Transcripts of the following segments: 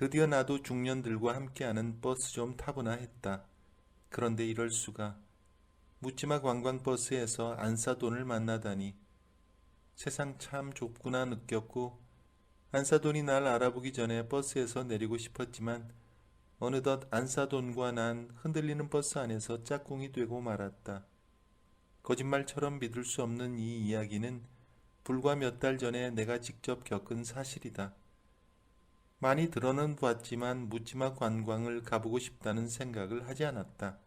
드디어 나도 중년들과 함께하는 버스 좀 타보나 했다. 그런데 이럴 수가. 묻지마 관광버스에서 안사돈을 만나다니. 세상 참 좁구나 느꼈고 안사돈이 날 알아보기 전에 버스에서 내리고 싶었지만 어느덧 안사돈과 난 흔들리는 버스 안에서 짝꿍이 되고 말았다. 거짓말처럼 믿을 수 없는 이 이야기는 불과 몇 달 전에 내가 직접 겪은 사실이다. 많이 들어는 봤지만 묻지마 관광을 가보고 싶다는 생각을 하지 않았다.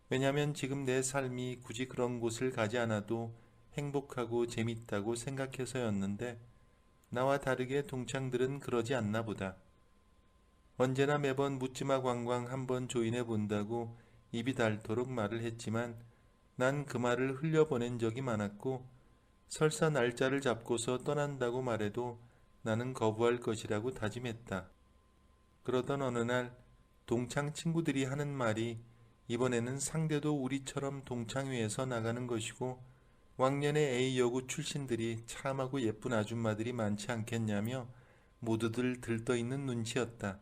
왜냐면 지금 내 삶이 굳이 그런 곳을 가지 않아도 행복하고 재밌다고 생각해서였는데 나와 다르게 동창들은 그러지 않나 보다. 언제나 매번 묻지마 관광 한번 조인해 본다고 입이 닳도록 말을 했지만 난 그 말을 흘려보낸 적이 많았고 설사 날짜를 잡고서 떠난다고 말해도 나는 거부할 것이라고 다짐했다. 그러던 어느 날 동창 친구들이 하는 말이 이번에는 상대도 우리처럼 동창회에서 나가는 것이고 왕년의 A여고 출신들이 참하고 예쁜 아줌마들이 많지 않겠냐며 모두들 들떠있는 눈치였다.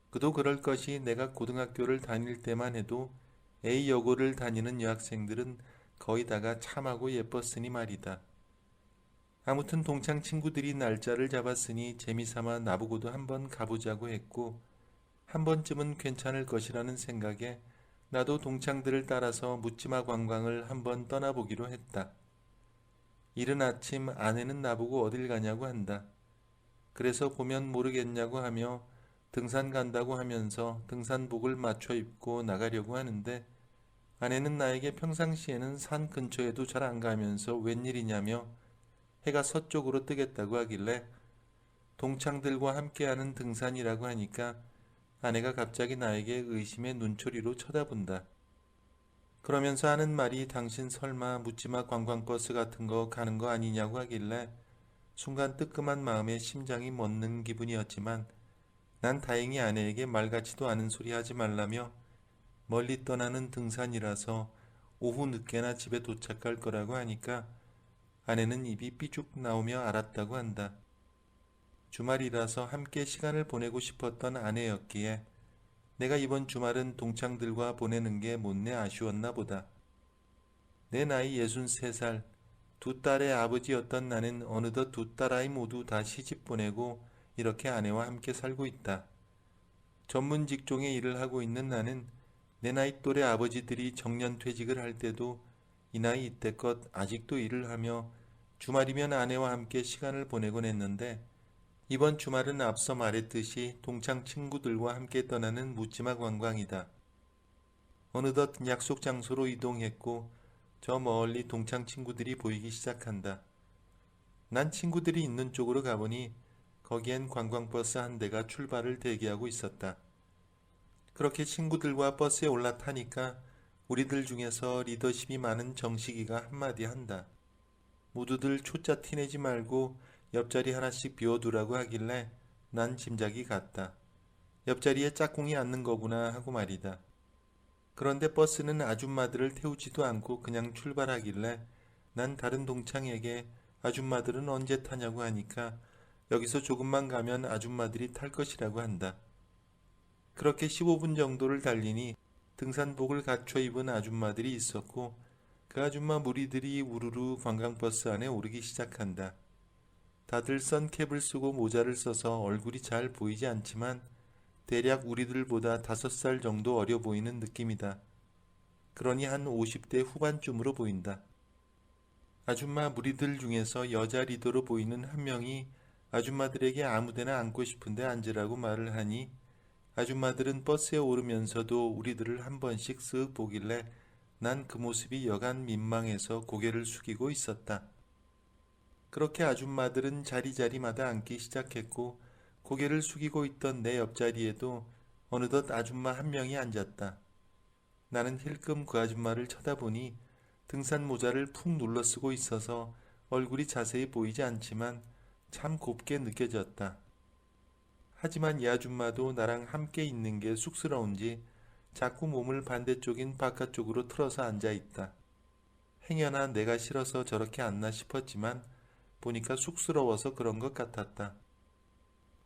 그도 그럴 것이 내가 고등학교를 다닐 때만 해도 A여고를 다니는 여학생들은 거의 다가 참하고 예뻤으니 말이다. 아무튼 동창 친구들이 날짜를 잡았으니 재미삼아 나보고도 한번 가보자고 했고 한 번쯤은 괜찮을 것이라는 생각에 나도 동창들을 따라서 묻지마 관광을 한번 떠나보기로 했다. 이른 아침 아내는 나보고 어딜 가냐고 한다. 그래서 보면 모르겠냐고 하며 등산 간다고 하면서 등산복을 맞춰 입고 나가려고 하는데 아내는 나에게 평상시에는 산 근처에도 잘 안 가면서 웬일이냐며 해가 서쪽으로 뜨겠다고 하길래 동창들과 함께하는 등산이라고 하니까 아내가 갑자기 나에게 의심의 눈초리로 쳐다본다. 그러면서 하는 말이 당신 설마 묻지마 관광버스 같은 거 가는 거 아니냐고 하길래 순간 뜨끔한 마음에 심장이 멎는 기분이었지만 난 다행히 아내에게 말 같지도 않은 소리 하지 말라며 멀리 떠나는 등산이라서 오후 늦게나 집에 도착할 거라고 하니까 아내는 입이 삐죽 나오며 알았다고 한다. 주말이라서 함께 시간을 보내고 싶었던 아내였기에 내가 이번 주말은 동창들과 보내는 게 못내 아쉬웠나 보다. 내 나이 63살, 두 딸의 아버지였던 나는 어느덧 두 딸아이 모두 다 시집 보내고 이렇게 아내와 함께 살고 있다. 전문 직종의 일을 하고 있는 나는 내 나이 또래 아버지들이 정년퇴직을 할 때도 이 나이 이때껏 아직도 일을 하며 주말이면 아내와 함께 시간을 보내곤 했는데 이번 주말은 앞서 말했듯이 동창 친구들과 함께 떠나는 묻지마 관광이다. 어느덧 약속 장소로 이동했고 저 멀리 동창 친구들이 보이기 시작한다. 난 친구들이 있는 쪽으로 가보니 거기엔 관광버스 한 대가 출발을 대기하고 있었다. 그렇게 친구들과 버스에 올라타니까 우리들 중에서 리더십이 많은 정식이가 한마디 한다. 모두들 초짜 티내지 말고 옆자리 하나씩 비워두라고 하길래 난 짐작이 갔다. 옆자리에 짝꿍이 앉는 거구나 하고 말이다. 그런데 버스는 아줌마들을 태우지도 않고 그냥 출발하길래 난 다른 동창에게 아줌마들은 언제 타냐고 하니까 여기서 조금만 가면 아줌마들이 탈 것이라고 한다. 그렇게 15분 정도를 달리니 등산복을 갖춰 입은 아줌마들이 있었고 그 아줌마 무리들이 우르르 관광버스 안에 오르기 시작한다. 다들 선캡을 쓰고 모자를 써서 얼굴이 잘 보이지 않지만 대략 우리들보다 5살 정도 어려 보이는 느낌이다. 그러니 한 50대 후반쯤으로 보인다. 아줌마 무리들 중에서 여자 리더로 보이는 한 명이 아줌마들에게 아무데나 앉고 싶은데 앉으라고 말을 하니 아줌마들은 버스에 오르면서도 우리들을 한 번씩 쓱 보길래 난 그 모습이 여간 민망해서 고개를 숙이고 있었다. 그렇게 아줌마들은 자리자리마다 앉기 시작했고 고개를 숙이고 있던 내 옆자리에도 어느덧 아줌마 한 명이 앉았다. 나는 힐끔 그 아줌마를 쳐다보니 등산 모자를 푹 눌러 쓰고 있어서 얼굴이 자세히 보이지 않지만 참 곱게 느껴졌다. 하지만 이 아줌마도 나랑 함께 있는 게 쑥스러운지 자꾸 몸을 반대쪽인 바깥쪽으로 틀어서 앉아있다. 행여나 내가 싫어서 저렇게 앉나 싶었지만 보니까 쑥스러워서 그런 것 같았다.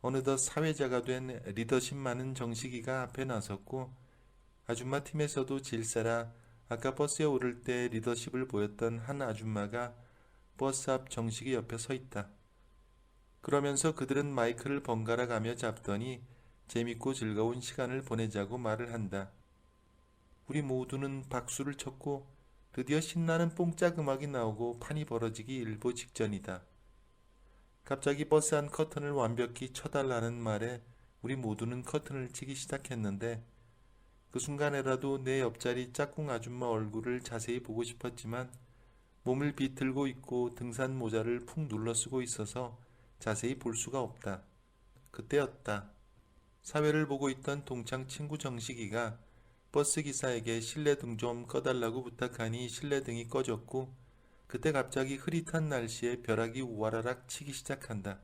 어느덧 사회자가 된 리더십 많은 정식이가 앞에 나섰고 아줌마 팀에서도 질세라 아까 버스에 오를 때 리더십을 보였던 한 아줌마가 버스 앞 정식이 옆에 서 있다. 그러면서 그들은 마이크를 번갈아 가며 잡더니 재밌고 즐거운 시간을 보내자고 말을 한다. 우리 모두는 박수를 쳤고 드디어 신나는 뽕짝 음악이 나오고 판이 벌어지기 일보 직전이다. 갑자기 버스 안 커튼을 완벽히 쳐달라는 말에 우리 모두는 커튼을 치기 시작했는데 그 순간에라도 내 옆자리 짝꿍 아줌마 얼굴을 자세히 보고 싶었지만 몸을 비틀고 있고 등산 모자를 푹 눌러 쓰고 있어서 자세히 볼 수가 없다. 그때였다. 사회를 보고 있던 동창 친구 정식이가 버스 기사에게 실내등 좀 꺼달라고 부탁하니 실내등이 꺼졌고 그때 갑자기 흐릿한 날씨에 벼락이 우와라락 치기 시작한다.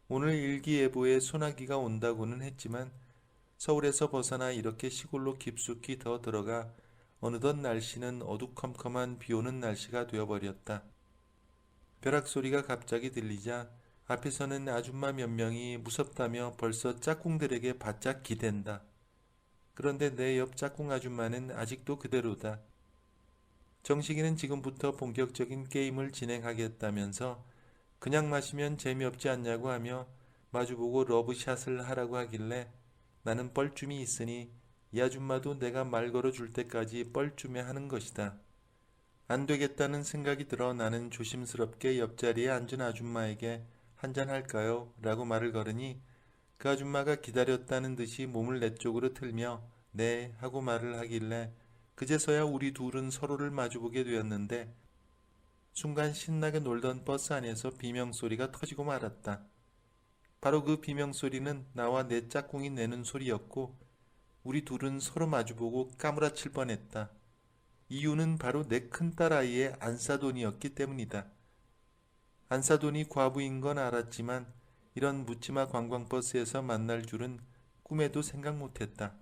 오늘 일기예보에 소나기가 온다고는 했지만 서울에서 벗어나 이렇게 시골로 깊숙이 더 들어가 어느덧 날씨는 어두컴컴한 비오는 날씨가 되어버렸다. 벼락 소리가 갑자기 들리자 앞에서는 아줌마 몇 명이 무섭다며 벌써 짝꿍들에게 바짝 기댄다. 그런데 내 옆 짝꿍 아줌마는 아직도 그대로다. 정식이는 지금부터 본격적인 게임을 진행하겠다면서 그냥 마시면 재미없지 않냐고 하며 마주보고 러브샷을 하라고 하길래 나는 뻘쭘이 있으니 이 아줌마도 내가 말 걸어줄 때까지 뻘쭘해 하는 것이다. 안 되겠다는 생각이 들어 나는 조심스럽게 옆자리에 앉은 아줌마에게 한잔할까요? 라고 말을 걸으니 그 아줌마가 기다렸다는 듯이 몸을 내 쪽으로 틀며 네 하고 말을 하길래 그제서야 우리 둘은 서로를 마주보게 되었는데 순간 신나게 놀던 버스 안에서 비명소리가 터지고 말았다. 바로 그 비명소리는 나와 내 짝꿍이 내는 소리였고 우리 둘은 서로 마주보고 까무라칠 뻔했다. 이유는 바로 내 큰딸아이의 안사돈이었기 때문이다. 안사돈이 과부인 건 알았지만 이런 묻지마 관광버스에서 만날 줄은 꿈에도 생각 못했다.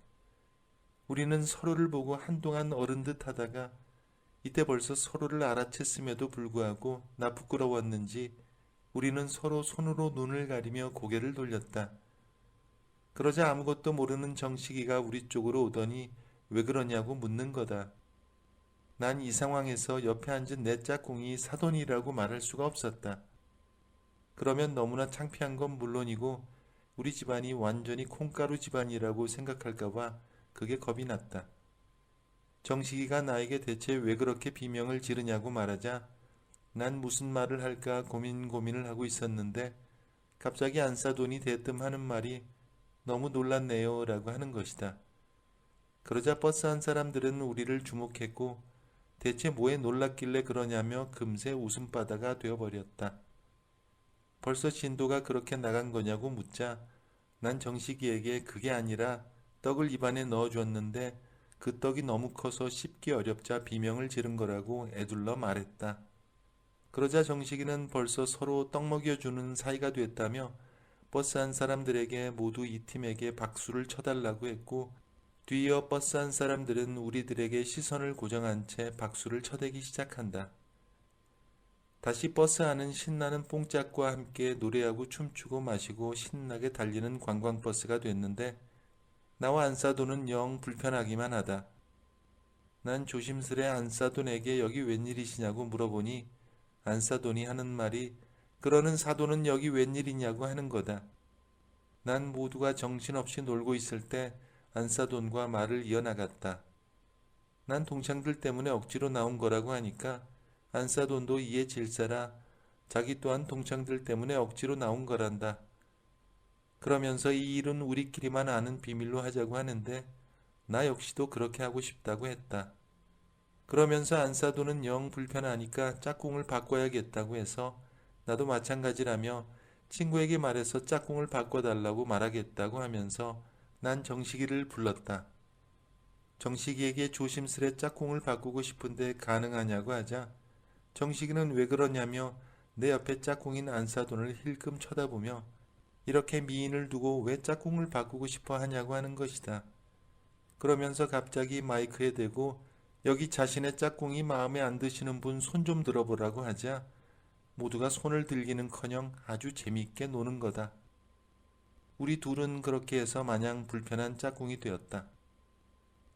우리는 서로를 보고 한동안 어른 듯 하다가 이때 벌써 서로를 알아챘음에도 불구하고 나 부끄러웠는지 우리는 서로 손으로 눈을 가리며 고개를 돌렸다. 그러자 아무것도 모르는 정식이가 우리 쪽으로 오더니 왜 그러냐고 묻는 거다. 난 이 상황에서 옆에 앉은 내 짝꿍이 사돈이라고 말할 수가 없었다. 그러면 너무나 창피한 건 물론이고 우리 집안이 완전히 콩가루 집안이라고 생각할까봐 그게 겁이 났다. 정식이가 나에게 대체 왜 그렇게 비명을 지르냐고 말하자 난 무슨 말을 할까 고민을 하고 있었는데 갑자기 안사돈이 대뜸 하는 말이 너무 놀랐네요 라고 하는 것이다. 그러자 버스 안 사람들은 우리를 주목했고 대체 뭐에 놀랐길래 그러냐며 금세 웃음바다가 되어버렸다. 벌써 진도가 그렇게 나간 거냐고 묻자 난 정식이에게 그게 아니라 떡을 입안에 넣어주었는데 그 떡이 너무 커서 씹기 어렵자 비명을 지른 거라고 애둘러 말했다. 그러자 정식이는 벌써 서로 떡 먹여주는 사이가 됐다며 버스 안 사람들에게 모두 이 팀에게 박수를 쳐달라고 했고 뒤이어 버스 안 사람들은 우리들에게 시선을 고정한 채 박수를 쳐대기 시작한다. 다시 버스 안은 신나는 뽕짝과 함께 노래하고 춤추고 마시고 신나게 달리는 관광버스가 됐는데 나와 안사돈은 영 불편하기만 하다. 난 조심스레 안사돈에게 여기 웬일이시냐고 물어보니 안사돈이 하는 말이 그러는 사돈은 여기 웬일이냐고 하는 거다. 난 모두가 정신없이 놀고 있을 때 안사돈과 말을 이어나갔다. 난 동창들 때문에 억지로 나온 거라고 하니까 안사돈도 이에 질세라 자기 또한 동창들 때문에 억지로 나온 거란다. 그러면서 이 일은 우리끼리만 아는 비밀로 하자고 하는데 나 역시도 그렇게 하고 싶다고 했다. 그러면서 안사돈은 영 불편하니까 짝꿍을 바꿔야겠다고 해서 나도 마찬가지라며 친구에게 말해서 짝꿍을 바꿔달라고 말하겠다고 하면서 난 정식이를 불렀다. 정식이에게 조심스레 짝꿍을 바꾸고 싶은데 가능하냐고 하자 정식이는 왜 그러냐며 내 옆에 짝꿍인 안사돈을 힐끔 쳐다보며 이렇게 미인을 두고 왜 짝꿍을 바꾸고 싶어 하냐고 하는 것이다. 그러면서 갑자기 마이크에 대고 여기 자신의 짝꿍이 마음에 안 드시는 분 손 좀 들어보라고 하자 모두가 손을 들기는커녕 아주 재미있게 노는 거다. 우리 둘은 그렇게 해서 마냥 불편한 짝꿍이 되었다.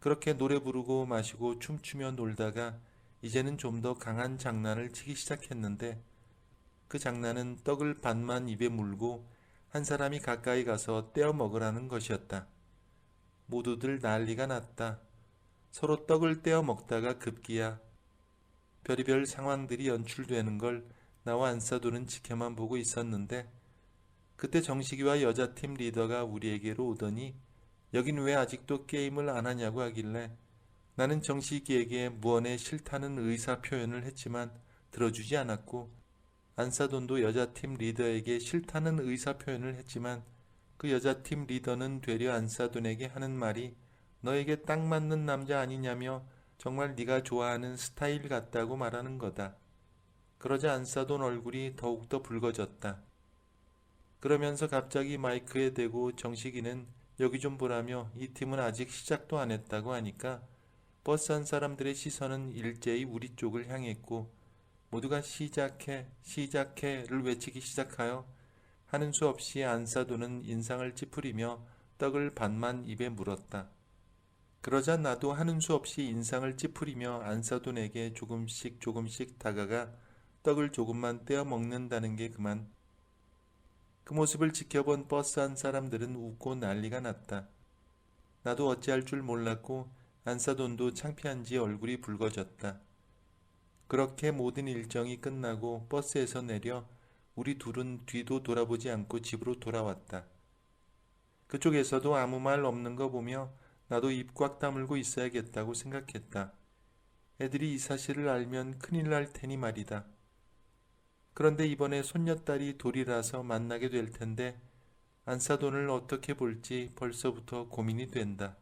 그렇게 노래 부르고 마시고 춤추며 놀다가 이제는 좀 더 강한 장난을 치기 시작했는데 그 장난은 떡을 반만 입에 물고 한 사람이 가까이 가서 떼어 먹으라는 것이었다. 모두들 난리가 났다. 서로 떡을 떼어 먹다가 급기야 별의별 상황들이 연출되는 걸 나와 안사돈은 지켜만 보고 있었는데 그때 정식이와 여자팀 리더가 우리에게로 오더니 여긴 왜 아직도 게임을 안 하냐고 하길래 나는 정식이에게 무언에 싫다는 의사 표현을 했지만 들어주지 않았고 안사돈도 여자팀 리더에게 싫다는 의사 표현을 했지만 그 여자팀 리더는 되려 안사돈에게 하는 말이 너에게 딱 맞는 남자 아니냐며 정말 네가 좋아하는 스타일 같다고 말하는 거다. 그러자 안사돈 얼굴이 더욱더 붉어졌다. 그러면서 갑자기 마이크에 대고 정식이는 여기 좀 보라며 이 팀은 아직 시작도 안 했다고 하니까 버스 안 사람들의 시선은 일제히 우리 쪽을 향했고 모두가 시작해 시작해를 외치기 시작하여 하는 수 없이 안사돈은 인상을 찌푸리며 떡을 반만 입에 물었다. 그러자 나도 하는 수 없이 인상을 찌푸리며 안사돈에게 조금씩 다가가 떡을 조금만 떼어 먹는다는 게 그만. 그 모습을 지켜본 버스 안 사람들은 웃고 난리가 났다. 나도 어찌할 줄 몰랐고 안사돈도 창피한지 얼굴이 붉어졌다. 그렇게 모든 일정이 끝나고 버스에서 내려 우리 둘은 뒤도 돌아보지 않고 집으로 돌아왔다. 그쪽에서도 아무 말 없는 거 보며 나도 입 꽉 다물고 있어야겠다고 생각했다. 애들이 이 사실을 알면 큰일 날 테니 말이다. 그런데 이번에 손녀딸이 돌이라서 만나게 될 텐데 안사돈을 어떻게 볼지 벌써부터 고민이 된다.